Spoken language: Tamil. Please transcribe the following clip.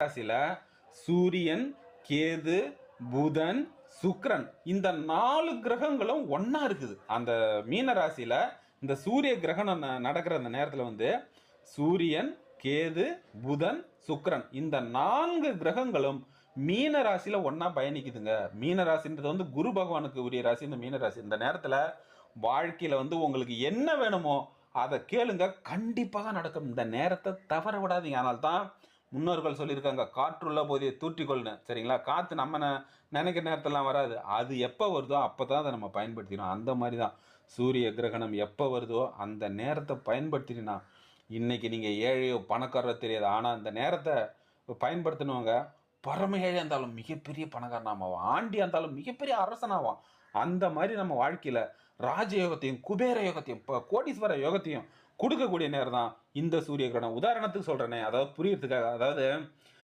ராசியில சூரியன், கேது, புதன், சுக்கிரன் இந்த 4 கிரகங்களும் ஒண்ணா இருக்குது. அந்த மீன ராசியில இந்த சூரிய கிரகணம் நடக்கிற அந்த நேரத்துல சூரியன், கேது, புதன், சுக்கிரன் இந்த 4 கிரகங்களும் மீன ராசியில ஒண்ணா பயணிக்குதுங்க. மீன ராசின்றது குரு பகவானுக்கு உரிய ராசி இந்த மீன ராசி. இந்த நேரத்துல வாழ்க்கையில உங்களுக்கு என்ன வேணுமோ அதை கேளுங்க, கண்டிப்பாக நடக்கும். இந்த நேரத்தை தவற விடாதீங்க. ஆனால் தான் முன்னோர்கள் சொல்லியிருக்காங்க, காற்றுள்ள போதே தூற்றிக்கொள்னு. சரிங்களா? காற்று நம்ம நினைக்கிற நேரத்திலாம் வராது. அது எப்போ வருதோ அப்போ தான் அதை நம்ம பயன்படுத்திக்கணும். அந்த மாதிரி தான் சூரிய கிரகணம் எப்போ வருதோ அந்த நேரத்தை பயன்படுத்தினா, இன்னைக்கு நீங்கள் ஏழையோ பணக்காரரோ தெரியாது, ஆனால் அந்த நேரத்தை பயன்படுத்தினவங்க பரம ஏழையாக இருந்தாலும் மிகப்பெரிய பணக்காரனாகும், ஆண்டியாக இருந்தாலும் மிகப்பெரிய அரசனாகும். அந்த மாதிரி நம்ம வாழ்க்கையில் ராஜயோகத்தையும் குபேர யோகத்தையும் கோடீஸ்வர யோகத்தையும் கொடுக்கக்கூடிய நேரம் தான் இந்த சூரிய கிரகணம். உதாரணத்துக்கு சொல்கிறேனே, அதாவது புரியறதுக்காக, அதாவது